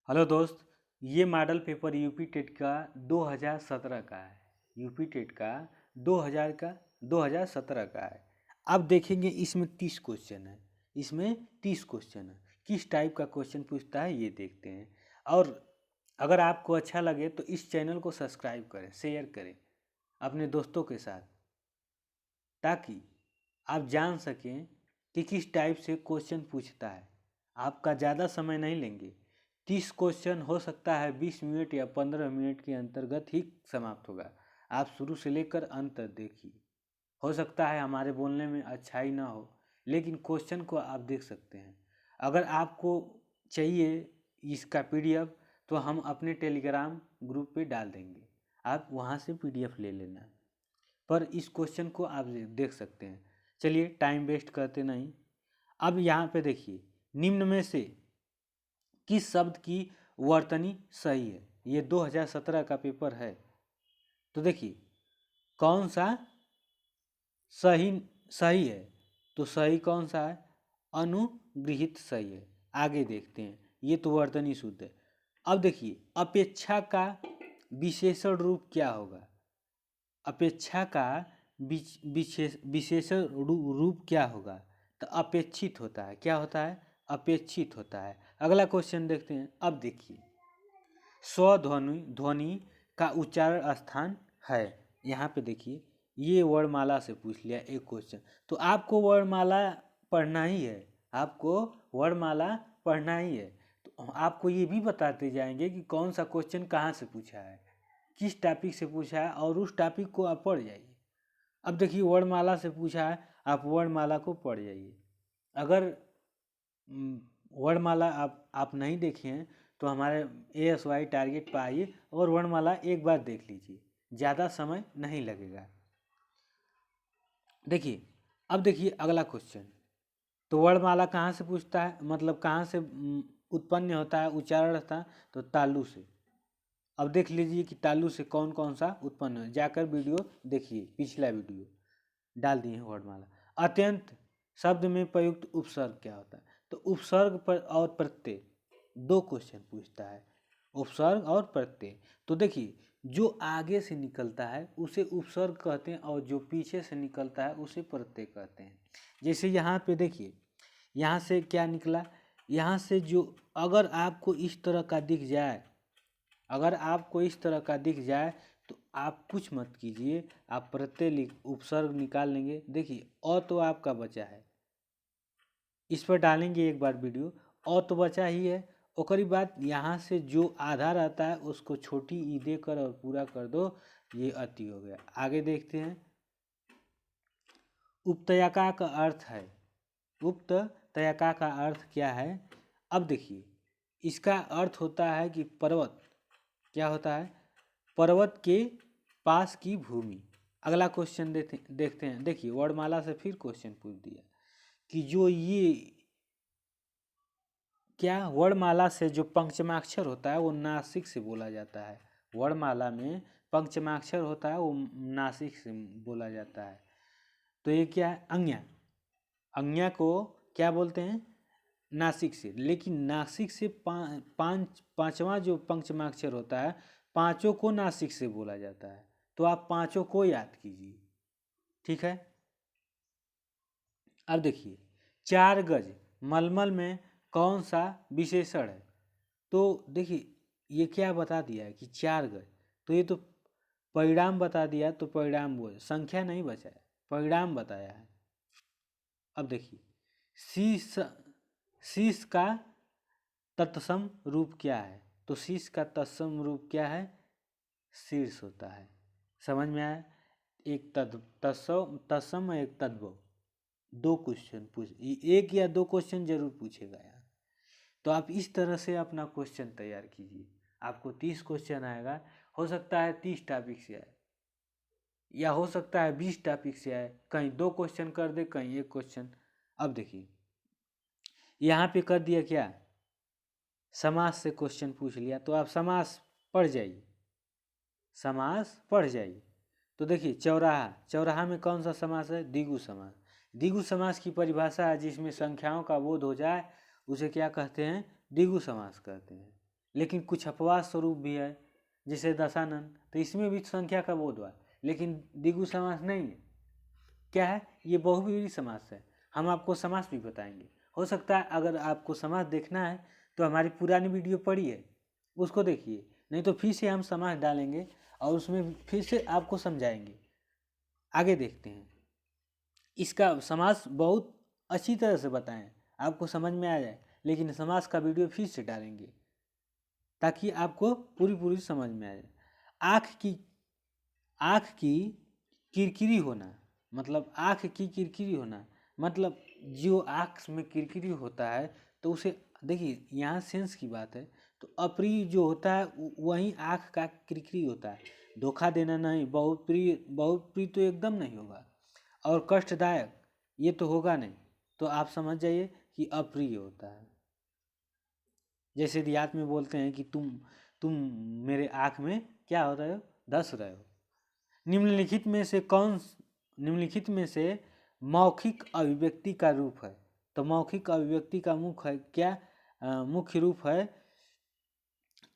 Hello दोस्त, ये model paper UP TET का 2017 का है। यूपी टेट का 2017 का है। अब देखेंगे इसमें 30 क्वेश्चन है। किस टाइप का क्वेश्चन पूछता है ये देखते हैं। और अगर आपको अच्छा लगे तो इस चैनल को सब्सक्राइब करें, शेयर करें अपने दोस्तों के साथ, ताकि आप जान सकें कि किस टाइप से क्वेश्चन पूछता है। आपका ज़्यादा समय नहीं लेंगे। 30 क्वेश्चन हो सकता है 20 मिनट या 15 मिनट के अंतर्गत ही समाप्त होगा। आप शुरू से लेकर अंत तक देखिए। हो सकता है हमारे बोलने में अच्छाई ना हो, लेकिन क्वेश्चन को आप देख सकते हैं। अगर आपको चाहिए इसका पीडीएफ तो हम अपने टेलीग्राम ग्रुप पे डाल देंगे, आप वहाँ से पीडीएफ ले लेना। पर इस क्वेश्चन को आप देख सकते हैं। चलिए टाइम वेस्ट करते नहीं। अब यहाँ पे देखिए, निम्न में से किस शब्द की वर्तनी सही है। ये 2017 का पेपर है। तो देखिए कौन सा सही सही है। तो सही कौन सा है? अनुगृहित सही है। आगे देखते हैं। ये तो वर्तनी शुद्ध है। अब देखिए अपेक्षा का विशेषण रूप क्या होगा। अपेक्षा का विशेषण रूप क्या होगा? तो अपेक्षित होता है। क्या होता है? अपेक्षित होता है। अगला क्वेश्चन देखते हैं। अब देखिए स्वध्वनि ध्वनि का उच्चारण स्थान है। यहाँ पे देखिए ये वर्णमाला से पूछ लिया एक क्वेश्चन। तो आपको वर्णमाला पढ़ना ही है। तो आपको ये भी बताते जाएंगे कि कौन सा क्वेश्चन कहाँ से पूछा है, किस टॉपिक से पूछा है, और उस टॉपिक को आप पढ़ जाइए। अब देखिए वर्णमाला से पूछा है, आप वर्णमाला को पढ़ जाइए। अगर वर्णमाला आप नहीं देखे हैं तो हमारे ASY टारगेट पर आइए और वर्णमाला एक बार देख लीजिए, ज़्यादा समय नहीं लगेगा। देखिए अब देखिए अगला क्वेश्चन। तो वर्णमाला कहाँ से पूछता है, मतलब कहाँ से उत्पन्न होता है, उच्चारण होता है? तो तालु से। अब देख लीजिए कि तालु से कौन कौन सा उत्पन्न है। जाकर वीडियो देखिए, पिछला वीडियो डाल दिए हैं वर्णमाला। अत्यंत शब्द में प्रयुक्त उपसर्ग क्या होता है? तो उपसर्ग पर और प्रत्यय, दो क्वेश्चन पूछता है, उपसर्ग और प्रत्यय। तो देखिए जो आगे से निकलता है उसे उपसर्ग कहते हैं, और जो पीछे से निकलता है उसे प्रत्यय कहते हैं। जैसे यहाँ पे देखिए, यहाँ से क्या निकला, यहाँ से जो अगर आपको इस तरह का दिख जाए, तो आप कुछ मत कीजिए, आप प्रत्यय उपसर्ग निकाल लेंगे। देखिए अ तो आपका बचा है, इस पर डालेंगे एक बार वीडियो। अ तो बचा ही है। ओकरी बाद यहाँ से जो आधा रहता है उसको छोटी ई देकर और पूरा कर दो, ये अति हो गया। आगे देखते हैं। उपतयका का अर्थ है, उपतयका का अर्थ क्या है? अब देखिए इसका अर्थ होता है कि पर्वत। क्या होता है? पर्वत के पास की भूमि। अगला क्वेश्चन देखते हैं। देखिए वर्णमाला से फिर क्वेश्चन पूछ दिया कि जो ये क्या, वर्णमाला से जो पंचमाक्षर होता है वो नासिक से बोला जाता है। वर्णमाला में पंचमाक्षर होता है वो नासिक से बोला जाता है। तो ये क्या है? अंज्ञा। अंज्ञा को क्या बोलते हैं? नासिक से। लेकिन नासिक से पांचवा जो पंचमाक्षर होता है, पांचों को नासिक से बोला जाता है। तो आप पांचों को याद कीजिए, ठीक है। अब देखिए 4 गज मलमल में कौन सा विशेषण है? तो देखिए ये क्या बता दिया है कि 4 गज, तो ये तो परिणाम बता दिया। तो परिणाम वो संख्या नहीं बचा है, परिणाम बताया है। अब देखिए शीश का तत्सम रूप क्या है? तो शीश का तत्सम रूप क्या है? शीर्ष होता है। समझ में आया? एक तत्सम, एक तद्भव। दो क्वेश्चन एक या दो क्वेश्चन जरूर पूछेगा यार। तो आप इस तरह से अपना क्वेश्चन तैयार कीजिए। आपको 30 क्वेश्चन आएगा। हो सकता है 30 टॉपिक से आए, या हो सकता है 20 टॉपिक से आए। कहीं 2 क्वेश्चन कर दे, कहीं 1 क्वेश्चन। अब देखिए यहाँ पे कर दिया क्या, समास से क्वेश्चन पूछ लिया। तो आप समास पढ़ जाइए, तो देखिए चौराहा में कौन सा समास है? द्विगु समास। द्विगु समास की परिभाषा है जिसमें संख्याओं का बोध हो जाए, उसे क्या कहते हैं? द्विगु समास कहते हैं। लेकिन कुछ अपवाद स्वरूप भी है, जैसे दशानन, तो इसमें भी संख्या का बोध हुआ, लेकिन द्विगु समास नहीं है। क्या है? ये बहुव्रीहि समास है। हम आपको समास भी बताएंगे। हो सकता है अगर आपको समास देखना है तो हमारी पुरानी वीडियो पड़ी है, उसको देखिए, नहीं तो फिर से हम समास डालेंगे और उसमें फिर से आपको समझाएंगे। आगे देखते हैं। इसका समास बहुत अच्छी तरह से बताएं, आपको समझ में आ जाए, लेकिन समास का वीडियो फिर से डालेंगे ताकि आपको पूरी समझ में आ जाए। आँख की किरकिरी होना, मतलब आँख की किरकिरी होना, मतलब जो आँख में किरकिरी होता है तो उसे, देखिए यहाँ सेंस की बात है, तो अप्रिय जो होता है वही आँख का किरकिरी होता है। धोखा देना नहीं, बहुप्रिय तो एकदम नहीं होगा, और कष्टदायक ये तो होगा नहीं, तो आप समझ जाइए कि अप्रिय होता है। जैसे देहात में बोलते हैं कि तुम मेरे आँख में क्या हो रहे हो, धस रहे हो। निम्नलिखित में से मौखिक अभिव्यक्ति का रूप है, तो मौखिक अभिव्यक्ति का मुख्य रूप है,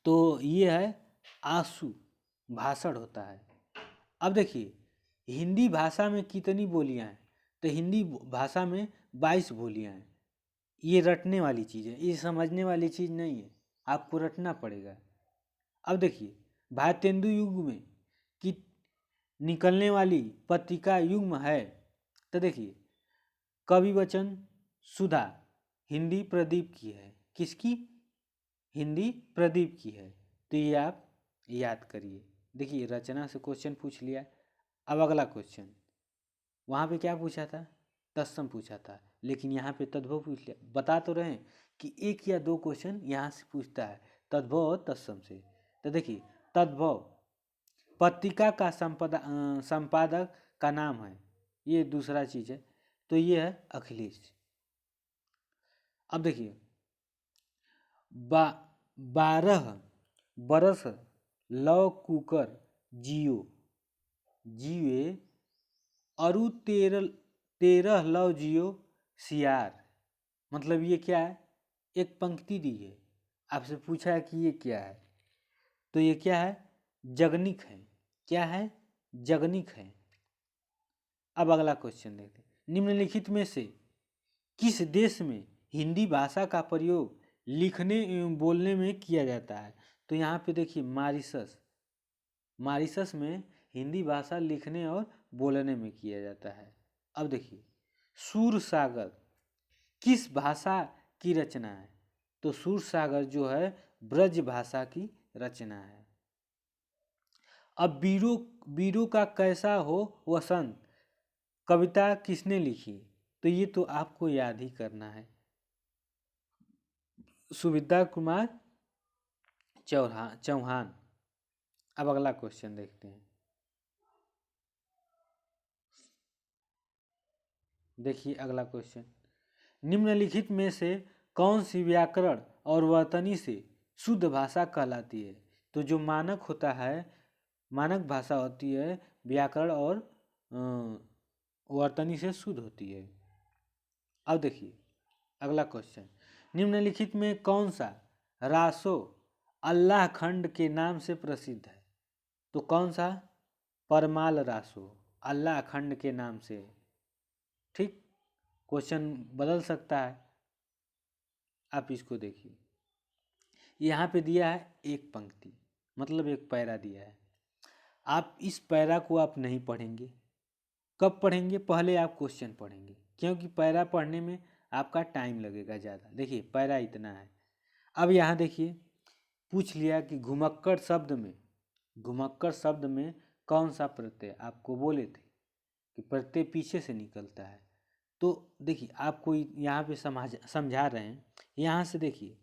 तो ये है आंसू, भाषण होता है। अब देखिए हिंदी भाषा में कितनी बोलियां हैं, तो हिंदी भाषा में 22 बोलियां हैं। ये रटने वाली चीज़ है, ये समझने वाली चीज़ नहीं है, आपको रटना पड़ेगा। अब देखिए भारतेंदु युग में कि निकलने वाली पत्रिका युग्म है, तो देखिए कवि वचन सुधा हिंदी प्रदीप की है। किसकी? हिंदी प्रदीप की है, तो ये आप याद करिए। देखिए रचना से क्वेश्चन पूछ लिया। अब अगला क्वेश्चन, वहाँ पे क्या पूछा था? तत्सम पूछा था, लेकिन यहाँ पे तद्भव पूछ लिया। बता तो रहे हैं कि 1 या 2 क्वेश्चन यहाँ से पूछता है, तद्भव और तत्सम से। तो देखिए तद्भव पत्रिका का संपादक का नाम है, ये दूसरा चीज़ है, तो ये है अखिलेश। अब देखिए 12 बरस लव कुकर जीवे अरु 13 लव जियो सियार, मतलब ये क्या है? एक पंक्ति दी है, आपसे पूछा है कि ये क्या है, तो ये क्या है? जगनिक है। क्या है? जगनिक है। अब अगला क्वेश्चन देखते हैं। निम्नलिखित में से किस देश में हिंदी भाषा का प्रयोग लिखने एवं बोलने में किया जाता है? तो यहाँ पे देखिए मॉरिशस में हिंदी भाषा लिखने और बोलने में किया जाता है। अब देखिए सूरसागर किस भाषा की रचना है? तो सूरसागर जो है ब्रज भाषा की रचना है। अब वीरों का कैसा हो वसंत कविता किसने लिखी? तो ये तो आपको याद ही करना है, सुविद्या कुमार चौहान। अब अगला क्वेश्चन देखते हैं। देखिए अगला क्वेश्चन, निम्नलिखित में से कौन सी व्याकरण और वर्तनी से शुद्ध भाषा कहलाती है? तो जो मानक होता है, मानक भाषा होती है, व्याकरण और वर्तनी से शुद्ध होती है। अब देखिए अगला क्वेश्चन, निम्नलिखित में कौन सा रासो अल्लाह खंड के नाम से प्रसिद्ध है? तो कौन सा? परमाल रासो अल्लाह खंड के नाम से। ठीक, क्वेश्चन बदल सकता है, आप इसको देखिए। यहाँ पे दिया है एक पंक्ति, मतलब एक पैरा दिया है। आप इस पैरा को आप नहीं पढ़ेंगे। कब पढ़ेंगे? पहले आप क्वेश्चन पढ़ेंगे, क्योंकि पैरा पढ़ने में आपका टाइम लगेगा ज़्यादा। देखिए पैरा इतना है। अब यहाँ देखिए पूछ लिया कि घुमक्कड़ शब्द में कौन सा प्रत्यय, आपको बोले थे कि प्रत्यय पीछे से निकलता है। तो देखिए आपको यहाँ पे समझा रहे हैं। यहाँ से देखिए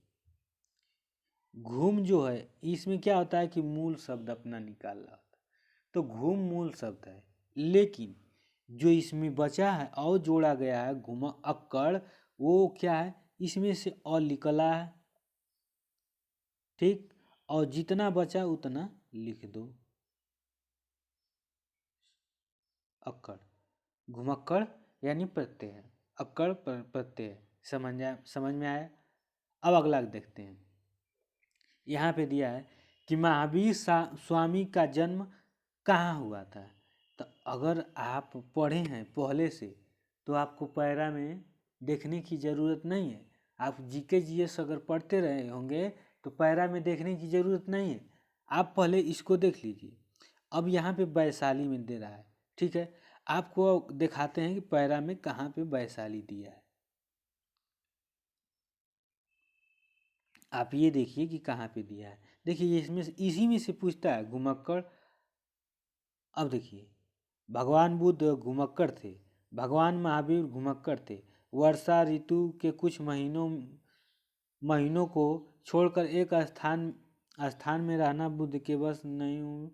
घूम जो है, इसमें क्या होता है कि मूल शब्द अपना निकाल रहा होता है, तो घूम मूल शब्द है, लेकिन जो इसमें बचा है और जोड़ा गया है घुमा अक्कड़, वो क्या है? इसमें से और निकला है। ठीक, और जितना बचा उतना लिख दो। अक्कड़ घुमक्कड़ यानी प्रत्यय है, अक्कड़ प्रत्यय। समझ में आया? अब अगला देखते हैं। यहाँ पे दिया है कि महावीर स्वामी का जन्म कहाँ हुआ था। तो अगर आप पढ़े हैं पहले से तो आपको पैरा में देखने की ज़रूरत नहीं है। आप जीके जीएस अगर पढ़ते रहे होंगे तो पैरा में देखने की ज़रूरत नहीं है, आप पहले इसको देख लीजिए। अब यहाँ पे वैशाली में दे रहा है, ठीक है, आपको दिखाते हैं कि पैरा में कहाँ पे वैशाली दिया है। आप ये देखिए कि कहाँ पे दिया है। देखिए इसमें इसी में से पूछता है घुमक्कड़। अब देखिए भगवान बुद्ध घुमक्कड़ थे, भगवान महावीर घुमक्कड़ थे। वर्षा ऋतु के कुछ महीनों को छोड़कर एक स्थान में रहना बुद्ध के बस नहीं हूँ।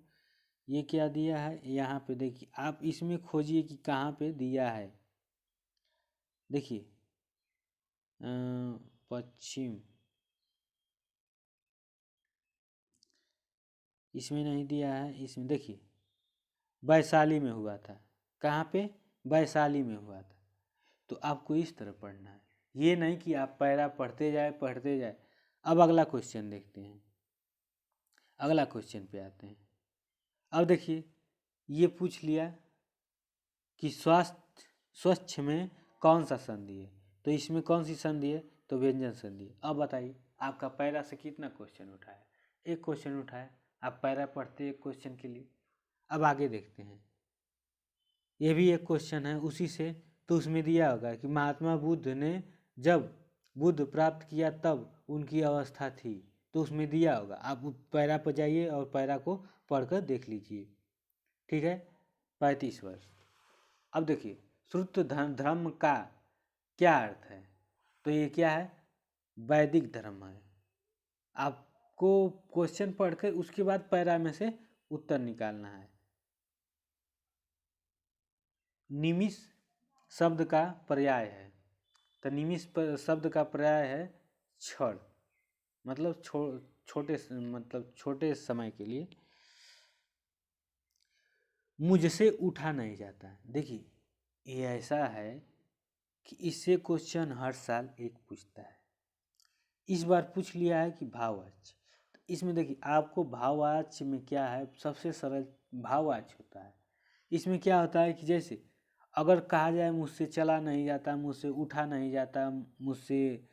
ये क्या दिया है यहाँ पे देखिए, आप इसमें खोजिए कि कहाँ पे दिया है। देखिए पश्चिम, इसमें नहीं दिया है। इसमें देखिए वैशाली में हुआ था। कहाँ पे? वैशाली में हुआ था। तो आपको इस तरह पढ़ना है, ये नहीं कि आप पैरा पढ़ते जाए। अब अगला क्वेश्चन देखते हैं, अगला क्वेश्चन पे आते हैं। अब देखिए ये पूछ लिया कि स्वच्छ में कौन सा संधि है, तो इसमें कौन सी संधि है? तो व्यंजन संधि है। अब बताइए आपका पैरा से कितना क्वेश्चन उठा है? एक क्वेश्चन उठा है। आप पैरा पढ़ते एक क्वेश्चन के लिए। अब आगे देखते हैं, ये भी एक क्वेश्चन है उसी से। तो उसमें दिया होगा कि महात्मा बुद्ध ने जब बुद्ध प्राप्त किया तब उनकी अवस्था थी। तो उसमें दिया होगा, आप पैरा पर जाइए और पैरा को पढ़कर देख लीजिए, ठीक है। 35 वर्ष। अब देखिए श्रुत धर्म का क्या अर्थ है? तो ये क्या है? वैदिक धर्म है। आपको क्वेश्चन पढ़कर उसके बाद पैरा में से उत्तर निकालना है। निमिष शब्द का पर्याय है, तो निमिष शब्द का पर्याय है क्षण, मतलब छोटे समय के लिए। मुझसे उठा नहीं जाता। देखिए ये ऐसा है कि इससे क्वेश्चन हर साल एक पूछता है। इस बार पूछ लिया है कि भाववाच्य। तो इसमें देखिए आपको भाववाच्य में क्या है, सबसे सरल भाववाच्य होता है। इसमें क्या होता है कि जैसे अगर कहा जाए मुझसे चला नहीं जाता, मुझसे उठा नहीं जाता, मुझसे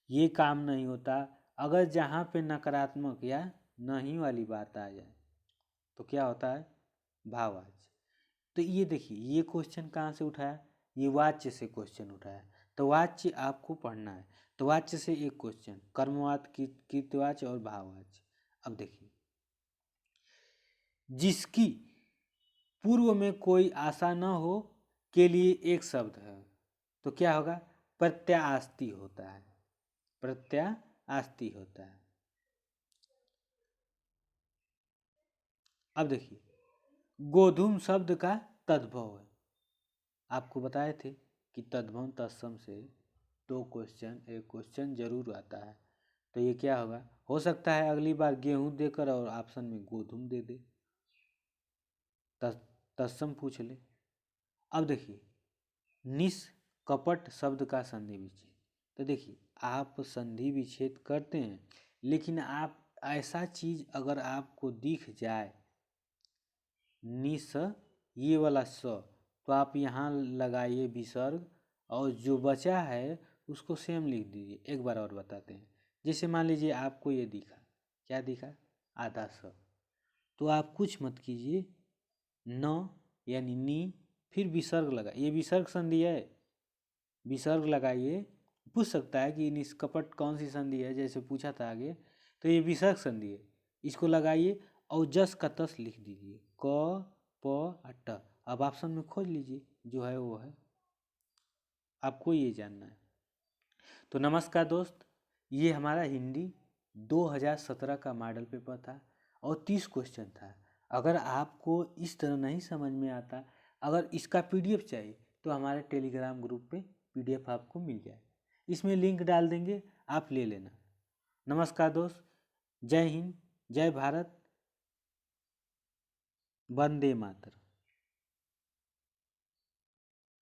ये काम नहीं होता, अगर जहाँ पे नकारात्मक या नहीं वाली बात आ जाए तो क्या होता है? भाववाच्य। तो ये देखिए ये क्वेश्चन कहाँ से उठाया? ये वाच्य से क्वेश्चन उठाया। तो वाच्य आपको पढ़ना है। तो वाच्य से एक क्वेश्चन, कर्मवाच्य, कृतवाच्य और भाववाच्य। अब देखिए जिसकी पूर्व में कोई आशा न हो के लिए एक शब्द है, तो क्या होगा? प्रत्यास्ति होता है, प्रत्यास्ति होता है। अब देखिए गोधूम शब्द का तद्भव है। आपको बताए थे कि तद्भव तत्सम से एक क्वेश्चन जरूर आता है। तो ये क्या होगा? हो सकता है अगली बार गेहूं देकर और ऑप्शन में गोधूम दे दे, तत्सम पूछ ले। अब देखिए निष्कपट शब्द का संधि विच्छेद। तो देखिए आप संधि विच्छेद करते हैं, लेकिन आप ऐसा चीज अगर आपको दिख जाए निस ये वाला स, तो आप यहाँ लगाइए विसर्ग और जो बचा है उसको सेम लिख दीजिए। एक बार और बताते हैं, जैसे मान लीजिए आपको ये दिखा, क्या दिखा? आधा स, तो आप कुछ मत कीजिए, न यानी नी फिर विसर्ग लगा, ये विसर्ग संधि है, विसर्ग लगाइए। पूछ सकता है कि निष्कपट कौन सी संधि है, जैसे पूछा था आगे, तो ये विसर्ग संधि है, इसको लगाइए और जस का तस लिख दीजिए, क प ट। अब ऑप्शन में खोज लीजिए, जो है वो है, आपको ये जानना है। तो नमस्कार दोस्त, ये हमारा हिंदी 2017 का मॉडल पेपर था और 30 क्वेश्चन था। अगर आपको इस तरह नहीं समझ में आता, अगर इसका पीडीएफ चाहिए तो हमारे टेलीग्राम ग्रुप पे पीडीएफ आपको मिल जाए, इसमें लिंक डाल देंगे, आप ले लेना। नमस्कार दोस्त, जय हिंद, जय भारत, वंदे मातरम।